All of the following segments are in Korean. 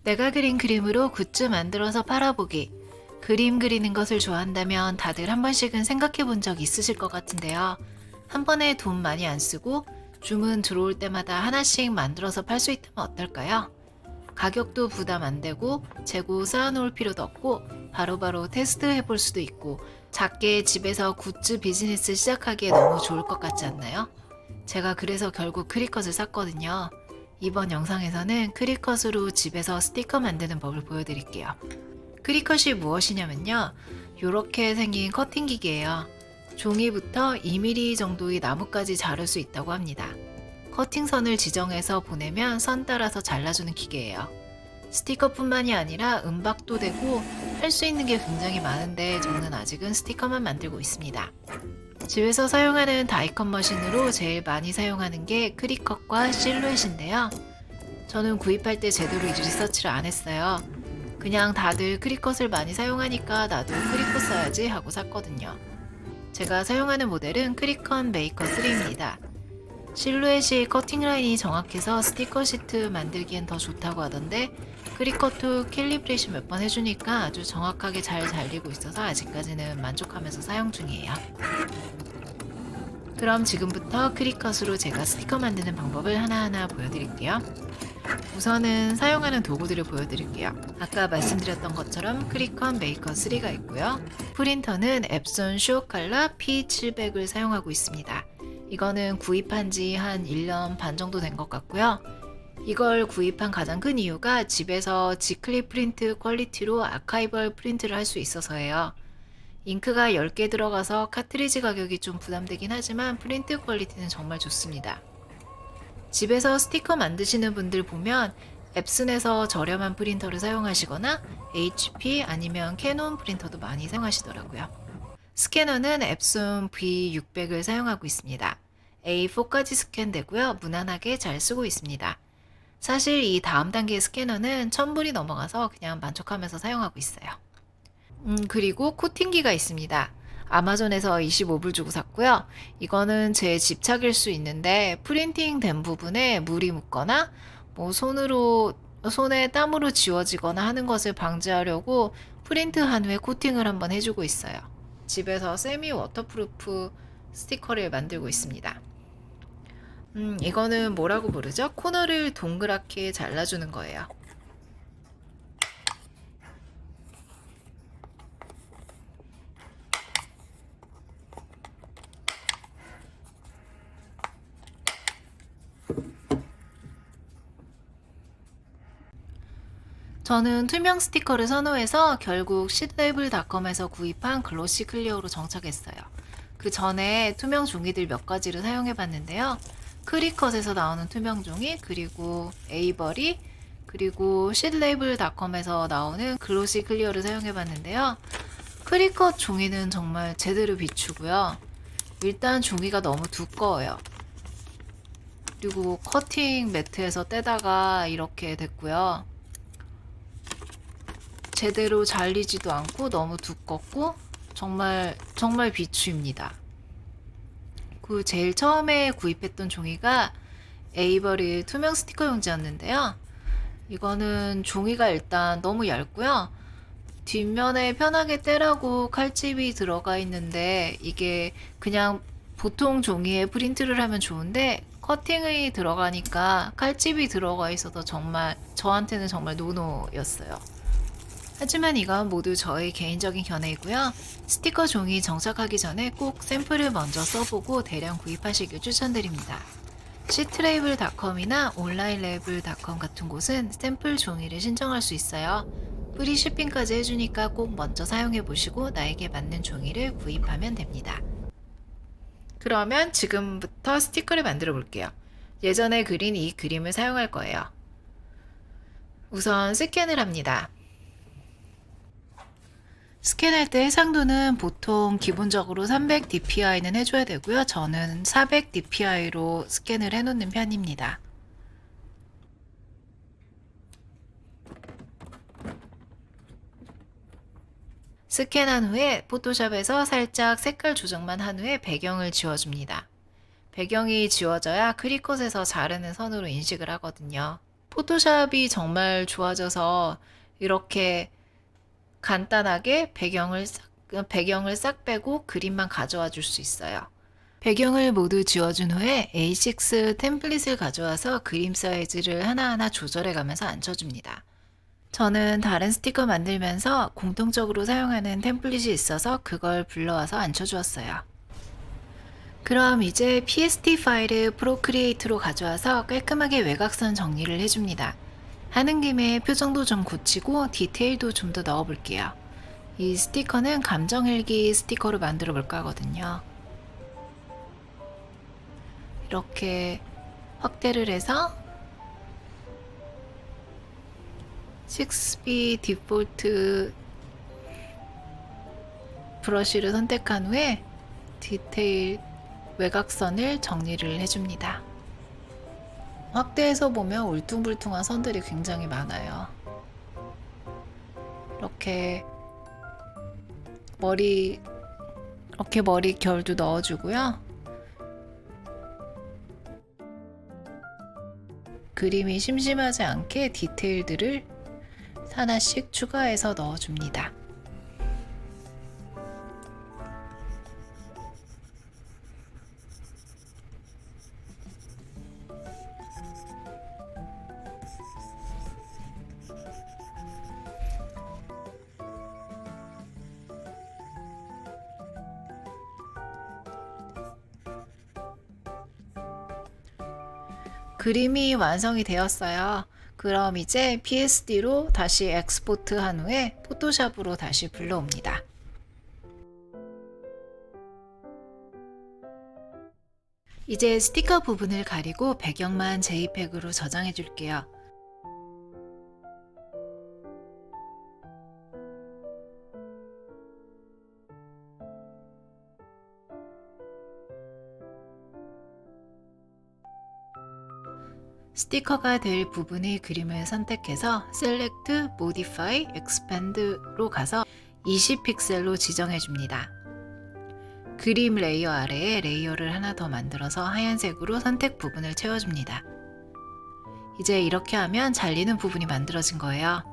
내가 그린 그림으로 굿즈 만들어서 팔아보기. 그림 그리는 것을 좋아한다면 다들 한 번씩은 생각해 본 적 있으실 것 같은데요. 한 번에 돈 많이 안 쓰고 주문 들어올 때마다 하나씩 만들어서 팔 수 있다면 어떨까요? 가격도 부담 안 되고 재고 쌓아놓을 필요도 없고 바로바로 테스트 해볼 수도 있고 작게 집에서 굿즈 비즈니스 시작하기에 너무 좋을 것 같지 않나요? 제가 그래서 결국 크리컷을 샀거든요. 이번 영상에서는 크리컷으로 집에서 스티커 만드는 법을 보여드릴게요. 크리컷이 무엇이냐면요. 이렇게 생긴 커팅 기계예요. 종이부터 2mm 정도의 나무까지 자를 수 있다고 합니다. 커팅선을 지정해서 보내면 선 따라서 잘라주는 기계예요. 스티커뿐만이 아니라 은박도 되고 할 수 있는 게 굉장히 많은데 저는 아직은 스티커만 만들고 있습니다. 집에서 사용하는 다이컷 머신으로 제일 많이 사용하는 게 크리컷과 실루엣인데요. 저는 구입할 때 제대로 리서치를 안 했어요. 그냥 다들 크리컷을 많이 사용하니까 나도 크리컷 써야지 하고 샀거든요. 제가 사용하는 모델은 크리컷 메이커 3입니다. 실루엣이 커팅 라인이 정확해서 스티커 시트 만들기엔 더 좋다고 하던데 크리컷도 캘리브레이션 몇 번 해주니까 아주 정확하게 잘 잘리고 있어서 아직까지는 만족하면서 사용 중이에요. 그럼 지금부터 크리컷으로 제가 스티커 만드는 방법을 하나하나 보여드릴게요. 우선은 사용하는 도구들을 보여드릴게요. 아까 말씀드렸던 것처럼 크리컷 메이커 3가 있고요. 프린터는 앱손 슈어칼라 P700을 사용하고 있습니다. 이거는 구입한 지 한 1년 반 정도 된 것 같고요. 이걸 구입한 가장 큰 이유가 집에서 지클립 프린트 퀄리티로 아카이벌 프린트를 할 수 있어서예요. 잉크가 10개 들어가서 카트리지 가격이 좀 부담되긴 하지만 프린트 퀄리티는 정말 좋습니다. 집에서 스티커 만드시는 분들 보면 앱슨에서 저렴한 프린터를 사용하시거나 HP 아니면 캐논 프린터도 많이 사용하시더라고요. 스캐너는 앱슨 V600을 사용하고 있습니다. A4까지 스캔되고요. 무난하게 잘 쓰고 있습니다. 사실 이 다음 단계의 스캐너는 1000불이 넘어가서 그냥 만족하면서 사용하고 있어요. 그리고 코팅기가 있습니다. 아마존에서 25불 주고 샀고요. 이거는 제 집착일 수 있는데 프린팅 된 부분에 물이 묻거나 손에 땀으로 지워지거나 하는 것을 방지하려고 프린트한 후에 코팅을 한번 해주고 있어요. 집에서 세미 워터프루프 스티커를 만들고 있습니다. 이거는 뭐라고 부르죠? 코너를 동그랗게 잘라주는 거예요. 저는 투명 스티커를 선호해서 결국 시드레이블닷컴에서 구입한 글로시 클리어로 정착했어요. 그 전에 투명 종이들 몇 가지를 사용해 봤는데요. 크리컷에서 나오는 투명 종이, 그리고 에이버리, 그리고 시드레이블닷컴에서 나오는 글로시 클리어를 사용해 봤는데요. 크리컷 종이는 정말 제대로 비추고요. 일단 종이가 너무 두꺼워요. 그리고 커팅 매트에서 떼다가 이렇게 됐고요. 제대로 잘리지도 않고 너무 두껍고 정말 비추입니다. 그 제일 처음에 구입했던 종이가 에이버리 투명 스티커 용지였는데요. 이거는 종이가 일단 너무 얇고요. 뒷면에 편하게 떼라고 칼집이 들어가 있는데 이게 그냥 보통 종이에 프린트를 하면 좋은데 커팅이 들어가니까 칼집이 들어가 있어서 정말 저한테는 정말 노노였어요. 하지만 이건 모두 저의 개인적인 견해이고요. 스티커 종이 정착하기 전에 꼭 샘플을 먼저 써보고 대량 구입하시길 추천드립니다. 시트레이블닷컴이나 온라인레이블닷컴 같은 곳은 샘플 종이를 신청할 수 있어요. 프리 shipping까지 해주니까 꼭 먼저 사용해보시고 나에게 맞는 종이를 구입하면 됩니다. 그러면 지금부터 스티커를 만들어 볼게요. 예전에 그린 이 그림을 사용할 거예요. 우선 스캔을 합니다. 스캔할 때 해상도는 보통 기본적으로 300dpi는 해줘야 되고요. 저는 400dpi로 스캔을 해놓는 편입니다. 스캔한 후에 포토샵에서 살짝 색깔 조정만 한 후에 배경을 지워줍니다. 배경이 지워져야 크리컷에서 자르는 선으로 인식을 하거든요. 포토샵이 정말 좋아져서 이렇게 간단하게 배경을 싹 빼고 그림만 가져와 줄 수 있어요. 배경을 모두 지워준 후에 A6 템플릿을 가져와서 그림 사이즈를 하나하나 조절해 가면서 앉혀줍니다. 저는 다른 스티커 만들면서 공통적으로 사용하는 템플릿이 있어서 그걸 불러와서 앉혀주었어요. 그럼 이제 PSD 파일을 프로크리에이트로 가져와서 깔끔하게 외곽선 정리를 해줍니다. 하는 김에 표정도 좀 고치고 디테일도 좀 더 넣어볼게요. 이 스티커는 감정일기 스티커로 만들어 볼까 하거든요. 이렇게 확대를 해서 6B 디폴트 브러쉬를 선택한 후에 디테일 외곽선을 정리를 해줍니다. 확대해서 보면 울퉁불퉁한 선들이 굉장히 많아요. 이렇게 머리 결도 넣어주고요. 그림이 심심하지 않게 디테일들을 하나씩 추가해서 넣어줍니다. 그림이 완성이 되었어요. 그럼 이제 PSD로 다시 엑스포트 한 후에 포토샵으로 다시 불러옵니다. 이제 스티커 부분을 가리고 배경만 JPEG으로 저장해 줄게요. 스티커가 될 부분의 그림을 선택해서 Select, Modify, Expand로 가서 20픽셀로 지정해 줍니다. 그림 레이어 아래에 레이어를 하나 더 만들어서 하얀색으로 선택 부분을 채워줍니다. 이제 이렇게 하면 잘리는 부분이 만들어진 거예요.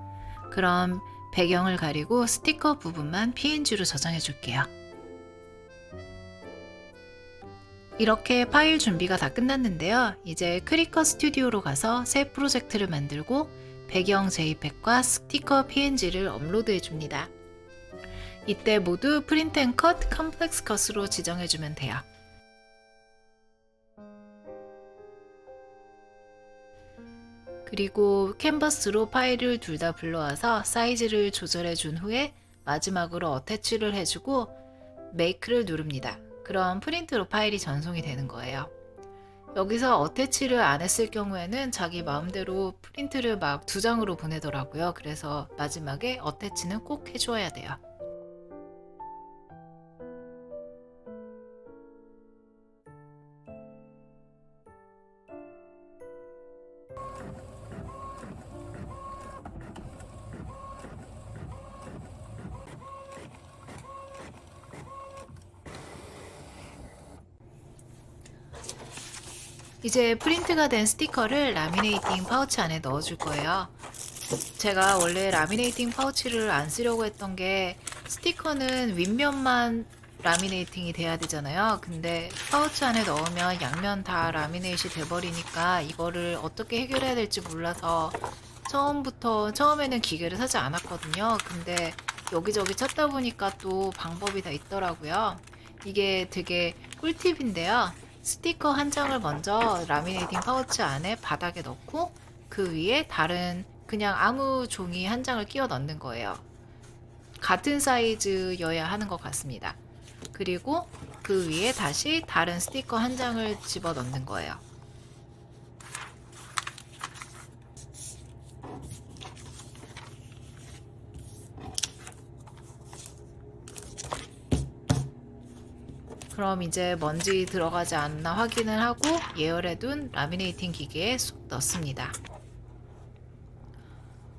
그럼 배경을 가리고 스티커 부분만 PNG로 저장해 줄게요. 이렇게 파일 준비가 다 끝났는데요. 이제 크리커 스튜디오로 가서 새 프로젝트를 만들고 배경 JPEG과 스티커 PNG를 업로드해 줍니다. 이때 모두 프린트 앤 컷, 컴플렉스 컷으로 지정해 주면 돼요. 그리고 캔버스로 파일을 둘 다 불러와서 사이즈를 조절해 준 후에 마지막으로 어태치를 해주고 메이크를 누릅니다. 그럼 프린트로 파일이 전송이 되는 거예요. 여기서 어태치를 안 했을 경우에는 자기 마음대로 프린트를 막 2장으로 보내더라고요. 그래서 마지막에 어태치는 꼭 해줘야 돼요. 이제 프린트가 된 스티커를 라미네이팅 파우치 안에 넣어줄 거예요. 제가 원래 라미네이팅 파우치를 안 쓰려고 했던 게 스티커는 윗면만 라미네이팅이 돼야 되잖아요. 근데 파우치 안에 넣으면 양면 다 라미네이시 돼버리니까 이거를 어떻게 해결해야 될지 몰라서 처음에는 기계를 사지 않았거든요. 근데 여기저기 찾다 보니까 또 방법이 다 있더라고요. 이게 되게 꿀팁인데요. 스티커 한 장을 먼저 라미네이팅 파우치 안에 바닥에 넣고 그 위에 다른 그냥 아무 종이 한 장을 끼워 넣는 거예요. 같은 사이즈여야 하는 것 같습니다. 그리고 그 위에 다시 다른 스티커 한 장을 집어 넣는 거예요. 그럼 이제 먼지 들어가지 않나 확인을 하고 예열해둔 라미네이팅 기계에 쏙 넣습니다.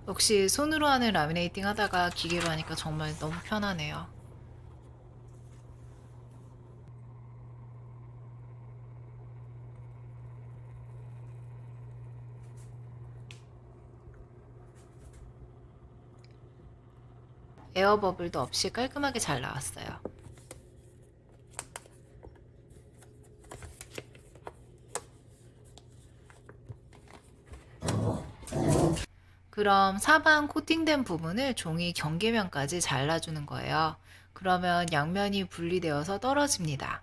역시 손으로 하는 라미네이팅 하다가 기계로 하니까 정말 너무 편하네요. 에어버블도 없이 깔끔하게 잘 나왔어요. 그럼 사방 코팅된 부분을 종이 경계면까지 잘라주는 거예요. 그러면 양면이 분리되어서 떨어집니다.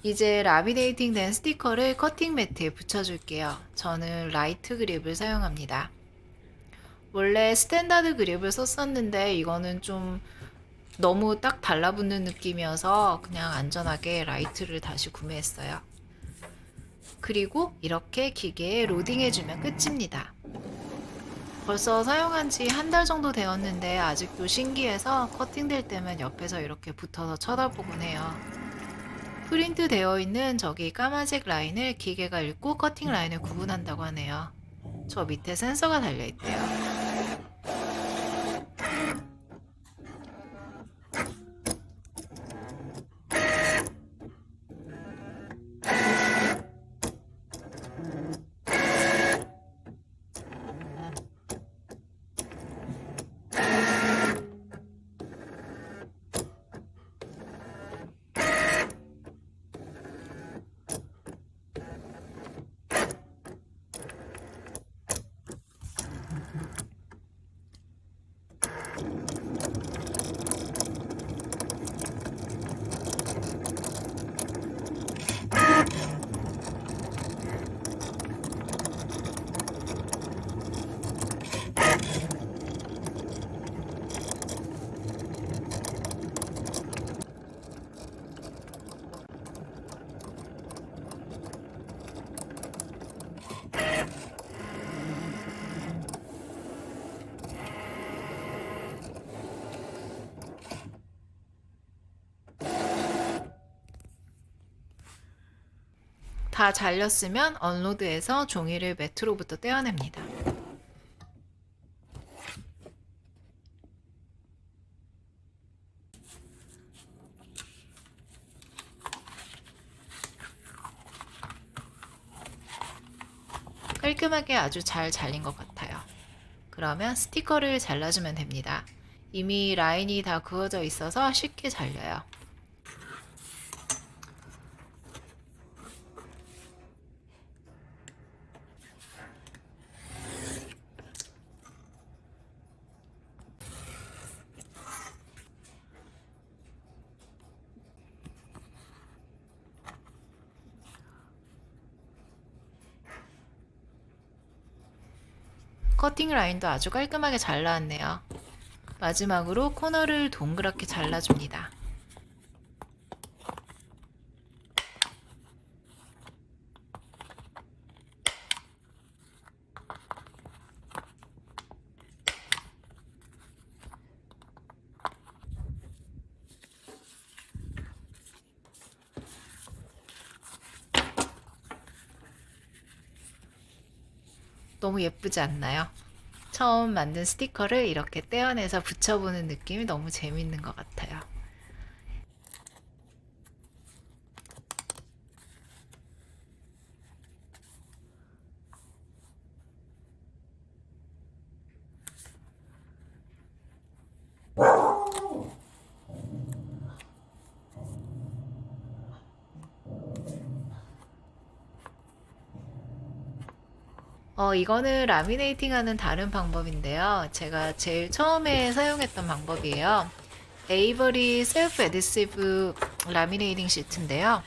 이제 라미네이팅 된 스티커를 커팅 매트에 붙여줄게요. 저는 라이트 그립을 사용합니다. 원래 스탠다드 그립을 썼었는데 이거는 좀 너무 딱 달라붙는 느낌이어서 그냥 안전하게 라이트를 다시 구매했어요. 그리고 이렇게 기계에 로딩해주면 끝입니다. 벌써 사용한 지 한 달 정도 되었는데 아직도 신기해서 커팅될 때면 옆에서 이렇게 붙어서 쳐다보곤 해요. 프린트 되어 있는 저기 까만색 라인을 기계가 읽고 커팅 라인을 구분한다고 하네요. 저 밑에 센서가 달려있대요. 다 잘렸으면 언로드해서 종이를 매트로부터 떼어냅니다. 깔끔하게 아주 잘 잘린 것 같아요. 그러면 스티커를 잘라주면 됩니다. 이미 라인이 다 그어져 있어서 쉽게 잘려요. 커팅 라인도 아주 깔끔하게 잘 나왔네요. 마지막으로 코너를 동그랗게 잘라줍니다. 너무 예쁘지 않나요? 처음 만든 스티커를 이렇게 떼어내서 붙여보는 느낌이 너무 재밌는 것 같아요. 이거는 라미네이팅 하는 다른 방법인데요. 제가 제일 처음에 사용했던 방법이에요. 에이버리 셀프 에디시브 라미네이팅 시트인데요.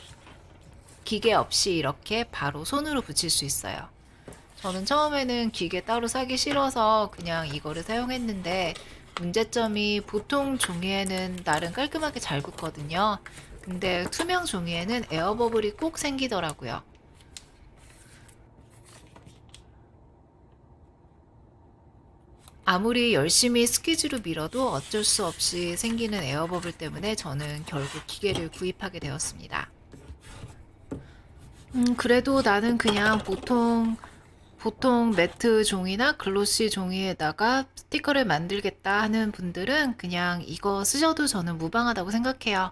기계 없이 이렇게 바로 손으로 붙일 수 있어요. 저는 처음에는 기계 따로 사기 싫어서 그냥 이거를 사용했는데 문제점이 보통 종이에는 나름 깔끔하게 잘 굳거든요. 근데 투명 종이에는 에어버블이 꼭 생기더라고요. 아무리 열심히 스퀴즈로 밀어도 어쩔 수 없이 생기는 에어버블 때문에 저는 결국 기계를 구입하게 되었습니다. 그래도 나는 그냥 보통 매트 종이나 글로시 종이에다가 스티커를 만들겠다 하는 분들은 그냥 이거 쓰셔도 저는 무방하다고 생각해요.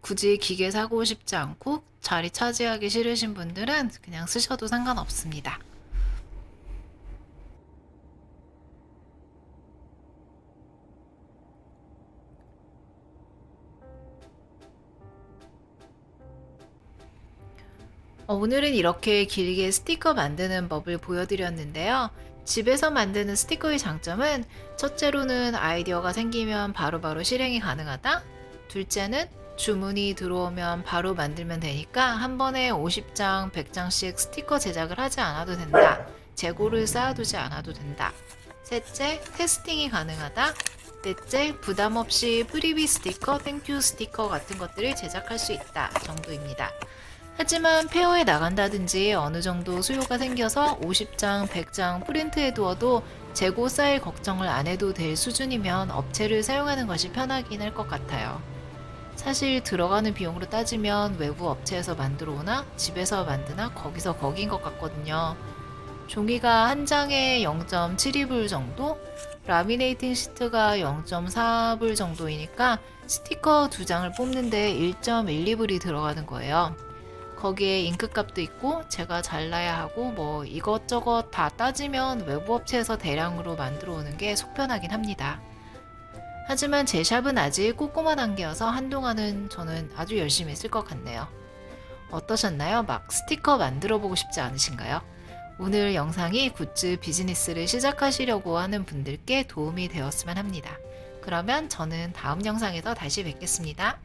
굳이 기계 사고 싶지 않고 자리 차지하기 싫으신 분들은 그냥 쓰셔도 상관없습니다. 오늘은 이렇게 길게 스티커 만드는 법을 보여드렸는데요. 집에서 만드는 스티커의 장점은 첫째로는 아이디어가 생기면 바로바로 실행이 가능하다. 둘째는 주문이 들어오면 바로 만들면 되니까 한 번에 50장, 100장씩 스티커 제작을 하지 않아도 된다. 재고를 쌓아두지 않아도 된다. 셋째, 테스팅이 가능하다. 넷째, 부담 없이 프리비 스티커, 땡큐 스티커 같은 것들을 제작할 수 있다 정도입니다. 하지만 페어에 나간다든지 어느 정도 수요가 생겨서 50장, 100장 프린트해 두어도 재고 쌓일 걱정을 안 해도 될 수준이면 업체를 사용하는 것이 편하긴 할 것 같아요. 사실 들어가는 비용으로 따지면 외부 업체에서 만들어 오나 집에서 만드나 거기서 거긴 것 같거든요. 종이가 한 장에 0.72불 정도? 라미네이팅 시트가 0.4불 정도이니까 스티커 두 장을 뽑는데 1.12불이 들어가는 거예요. 거기에 잉크값도 있고 제가 잘라야 하고 뭐 이것저것 다 따지면 외부 업체에서 대량으로 만들어 오는 게 속편하긴 합니다. 하지만 제 샵은 아직 꼼꼼한 단계여서 한동안은 저는 아주 열심히 쓸 것 같네요. 어떠셨나요? 막 스티커 만들어 보고 싶지 않으신가요? 오늘 영상이 굿즈 비즈니스를 시작하시려고 하는 분들께 도움이 되었으면 합니다. 그러면 저는 다음 영상에서 다시 뵙겠습니다.